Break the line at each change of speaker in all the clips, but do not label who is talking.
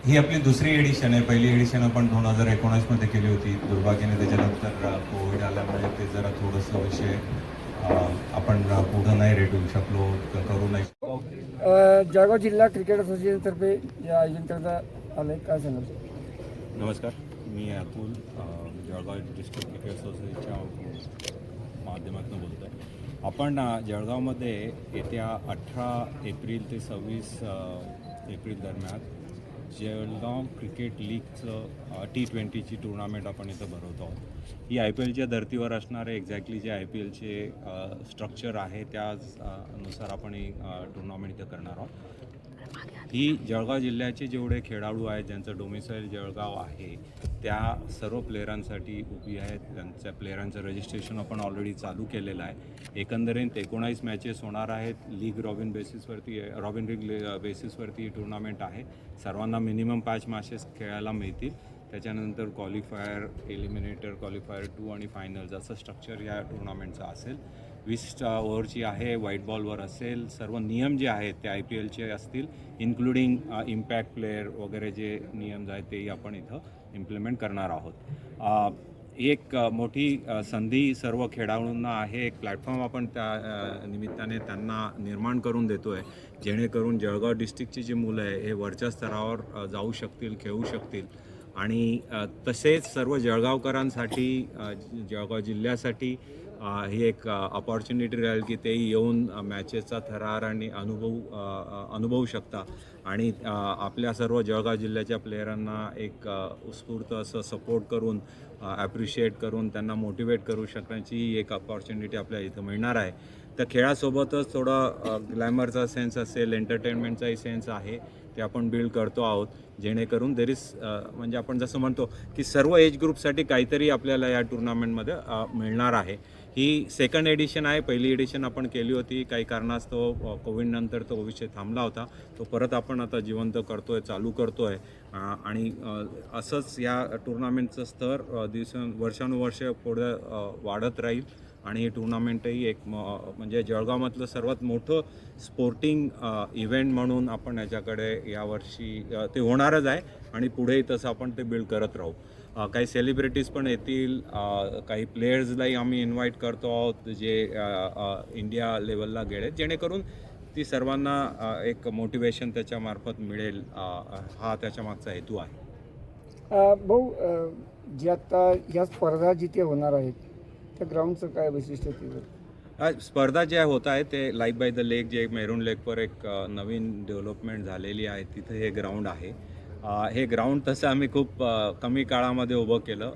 ही आपली दुसरी एडिशन आहे. पहिली एडिशन आपण 2019मध्ये केली होती. दुर्भाग्याने त्याच्यानंतर कोविड आल्यामुळे ते जरा थोडंसं विषय आपण पुढं नाही रेटू शकलो, करू नाही शकलो.
जळगाव जिल्हा क्रिकेट असोसिएशनतर्फे या आयोजन करण्यात आलं आहे, काय सांगाल?
नमस्कार, मी अतुल जळगाव डिस्ट्रिक्ट क्रिकेट असोसिएशनच्या माध्यमातून बोलतो आहे. आपण जळगावमध्ये येत्या 18 एप्रिल ते 26 एप्रिल दरम्यान जळगाव क्रिकेट लीगचं T20ची टुर्नामेंट आपण इथं भरवतो आहोत. ही IPLच्या धर्तीवर असणारे एक्झॅक्टली जे IPLचे स्ट्रक्चर आहे त्यानुसार आपण ही टुर्नामेंट इथं करणार आहोत. ही जळगाव जिल्ह्याचे जेवढे खेळाडू आहेत ज्यांचं डोमिसाईल जळगाव आहे त्या सर्व प्लेयरांसाठी उभी आहेत. त्यांच्या प्लेयरांचं रजिस्ट्रेशन आपण ऑलरेडी चालू केलेलं आहे. एकंदरीत 19 मॅचेस होणार आहेत. रॉबिन लीग बेसिसवरती टुर्नामेंट आहे. सर्वांना मिनिमम 5 मॅचेस खेळायला मिळतील. त्याच्यानंतर क्वालिफायर, एलिमिनेटर, क्वालिफायर 2 आणि फायनल्स असं स्ट्रक्चर या टुर्नामेंटचं असेल. 20 ओव्हरची आहे. व्हाईट बॉलवर असेल. सर्व नियम जे आहेत ते IPLचे असतील, इन्क्लुडिंग इम्पॅक्ट प्लेयर वगैरे जे नियम आहेत तेही आपण इथं इम्प्लिमेंट करणार आहोत. एक मोठी संधी सर्व खेळाडूंना आहे. एक प्लॅटफॉर्म आपण त्या निमित्ताने त्यांना निर्माण करून देतो आहे, जेणेकरून जळगाव डिस्ट्रिक्टची जी मुलं आहे हे वरच्या स्तरावर जाऊ शकतील, खेळू शकतील. आणि तसेच सर्व जळगावकरांसाठी, जळगाव जिल्ह्यासाठी ही एक अपॉर्च्युनिटी राहील की तेही येऊन मॅचेसचा थरार आणि अनुभवू शकता. आणि आपल्या सर्व जळगाव जिल्ह्याच्या प्लेयरांना एक उत्स्फूर्त असं सपोर्ट करून, ॲप्रिशिएट करून त्यांना मोटिवेट करू शकण्याची एक अपॉर्च्युनिटी आपल्याला इथं मिळणार आहे. तर खेळासोबतच थोडं ग्लॅमरचा सेन्स असेल, एंटरटेनमेंटचाही सेन्स आहे, ते आपण बिल्ड करतो आहोत. जेणेकरून म्हणजे आपण जसं म्हणतो की सर्व एज ग्रुपसाठी काहीतरी आपल्याला या टुर्नामेंटमध्ये मिळणार आहे. ही सेकंड एडिशन आहे. पहिली एडिशन आपण केली होती. काही कारणास्तव कोविडनंतर तो विषय थांबला होता. तो परत आपण आता जिवंत करतो आहे, चालू करतो आहे. आणि असंच या टुर्नामेंटचं स्तर वर्षानुवर्ष पुढे वाढत राहील. आणि ही टुर्नामेंटही एक म्हणजे जळगावामधलं सर्वात मोठं स्पोर्टिंग इव्हेंट म्हणून आपण याच्याकडे यावर्षी ते होणारच आहे. आणि पुढेही तसं आपण ते बिल्ड करत राहू. काही सेलिब्रिटीज पण येतील. काही प्लेयर्सलाही आम्ही इन्व्हाइट करतो आहोत जे इंडिया लेवलला गेले, जेणेकरून ती सर्वांना एक मोटिवेशन त्याच्यामार्फत मिळेल. हा त्याच्यामागचा हेतू आहे.
भाऊ, जी आता या स्पर्धा जिथे होणार आहेत त्या ग्राउंडचं काय वैशिष्ट्य ते?
स्पर्धा ज्या होत आहेत ते लाईफ बाय द लेक, जे मेरून लेकवर एक नवीन डेव्हलपमेंट झालेली आहे, तिथे हे ग्राउंड आहे. हे ग्राउंड तसं आम्ही खूप कमी काळामध्ये उभं केलं.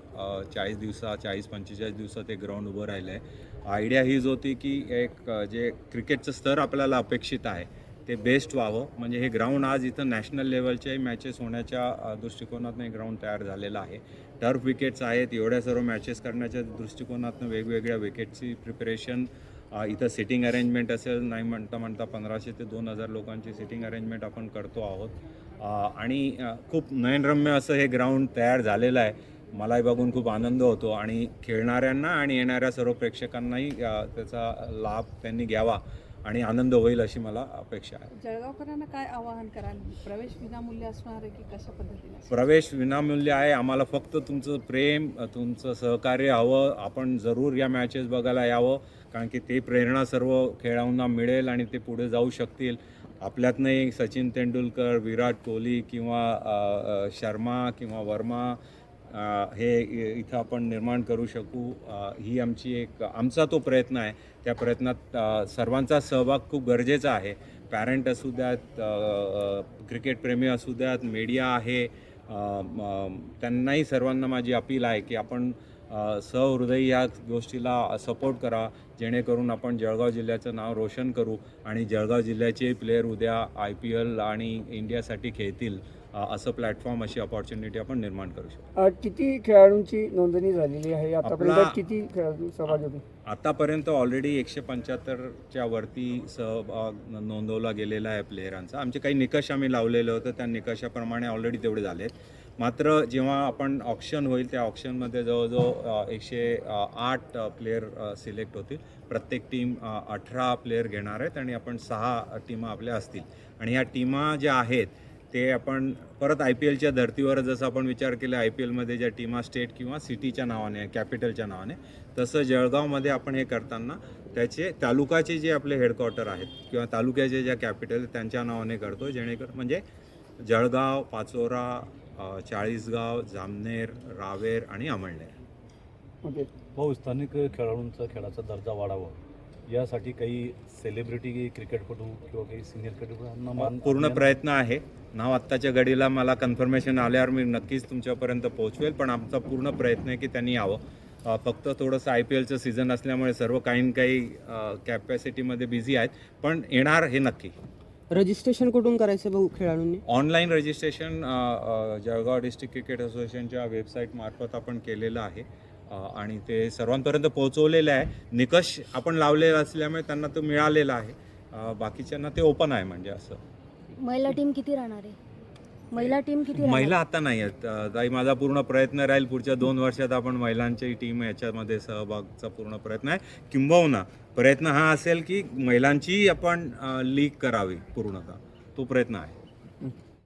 40-45 दिवसात हे ग्राउंड उभं राहिलं आहे. आयडिया हीच होती की एक जे क्रिकेटचं स्तर आपल्याला अपेक्षित आहे ते बेस्ट व्हावं. म्हणजे हे ग्राउंड आज इथं नॅशनल लेवलच्याही मॅचेस होण्याच्या दृष्टिकोनातून हे ग्राउंड तयार झालेलं आहे. टर्फ विकेट्स आहेत. एवढ्या सर्व मॅचेस करण्याच्या दृष्टिकोनातून वेगवेगळ्या विकेटची प्रिपरेशन, इथं सिटिंग अरेंजमेंट असेल, नाही म्हणता 1500 ते 2000 लोकांची सिटिंग अरेंजमेंट आपण करतो आहोत. आणि खूप नयनरम्य असं हे ग्राउंड तयार झालेलं आहे. मलाही बघून खूप आनंद होतो आणि खेळणाऱ्यांना आणि येणाऱ्या सर्व प्रेक्षकांनाही त्याचा लाभ त्यांनी घ्यावा आणि आनंद होईल अशी मला अपेक्षा आहे.
जळगावकरांना काय आवाहन कराल? प्रवेश विनामूल्य असणार आहे की कशा पद्धतीने?
प्रवेश विनामूल्य आहे. आम्हाला फक्त तुमचं प्रेम, तुमचं सहकार्य हवं. आपण जरूर या मॅचेस बघायला यावं, कारण की ते प्रेरणा सर्व खेळाडूंना मिळेल आणि ते पुढे जाऊ शकतील. आपल्यातनंही सचिन तेंडुलकर, विराट कोहली किंवा शर्मा किंवा वर्मा हे इथं आपण निर्माण करू शकू. ही आमचा तो प्रयत्न आहे. त्या प्रयत्नात सर्वांचा सहभाग खूप गरजेचा आहे. पॅरेंट असू द्यात, क्रिकेटप्रेमी असू द्यात, मीडिया आहे, त्यांनाही सर्वांना माझी अपील आहे की आपण सहृदयी या गोष्टीला सपोर्ट करा, जेणेकरून आपण जळगाव जिल्ह्याचं नाव रोशन करू आणि जळगाव जिल्ह्याचे प्लेयर उद्या IPL आणि इंडियासाठी खेळतील. असं प्लॅटफॉर्म, अशी अपॉर्च्युनिटी आपण निर्माण करू शकतो.
किती खेळाडूंची नोंदणी झालेली आहे आतापर्यंत? किती खेळाडू सहभागी होते?
आतापर्यंत ऑलरेडी 175च्या वरती सहभाग नोंदवला गेलेला आहे प्लेयरांचा. आमचे काही निकष आम्ही लावलेले होते, त्या निकषाप्रमाणे ऑलरेडी तेवढे झाले आहेत. मात्र जेव्हा आपण ऑक्शन होईल त्या ऑक्शनमध्ये जवळजवळ 108 प्लेयर सिलेक्ट होतील. प्रत्येक टीम 18 प्लेयर घेणार आहेत आणि आपण 6 टीमा आपल्या असतील. आणि ह्या टीमा ज्या आहेत ते आपण परत IPLच्या धर्तीवर जसं आपण विचार केला IPLमध्ये ज्या टीमा स्टेट किंवा सिटीच्या नावाने कॅपिटलच्या नावाने, तसं जळगावमध्ये आपण हे करताना त्याचे तालुकाचे जे आपले हेडक्वार्टर आहेत किंवा तालुक्याचे ज्या कॅपिटल त्यांच्या नावाने करतो, जेणेकरून म्हणजे जळगाव, पाचोरा, चाळीसगाव, जामनेर, रावेर आणि अमळनेर.
ओके.
भाऊ, स्थानिक खेळाडूंचा खेळाचा दर्जा वाढावा यासाठी काही सेलिब्रिटी क्रिकेटपटू किंवा काही सिनियर क्रिकेटपटूंना
पूर्ण प्रयत्न आहे. नाव आत्ताच्या घडीला मला कन्फर्मेशन आल्यावर मी नक्कीच तुमच्यापर्यंत पोहोचवेल, पण आमचा पूर्ण प्रयत्न आहे की त्यांनी यावं. फक्त थोडंसं IPLचं सीझन असल्यामुळे सर्व काही कॅपॅसिटीमध्ये बिझी आहेत, पण येणार हे नक्की.
रजिस्ट्रेशन कुठून करायचं भाऊ खेळाडूंनी?
Online registration Jalgaon district cricket असोसिएशनच्या वेबसाईटमार्फत आपण केलेलं आहे आणि ते सर्वांपर्यंत पोहोचवलेलं आहे. निकष आपण लावलेला असल्यामुळे त्यांना तो मिळालेला आहे. बाकीच्यांना ते ओपन आहे, म्हणजे असं.
महिला टीम किती राहणार आहे? महिला टीम किती राहणार?
महिला आता नाही आहेत ताई. माझा पूर्ण प्रयत्न राहील पुढच्या 2 वर्षात आपण महिलांची टीम याच्यामध्ये सहभागाचा पूर्ण प्रयत्न आहे. किंबहुना प्रयत्न हा असेल की महिलांची आपण लीग करावी पूर्णतः, तो प्रयत्न आहे.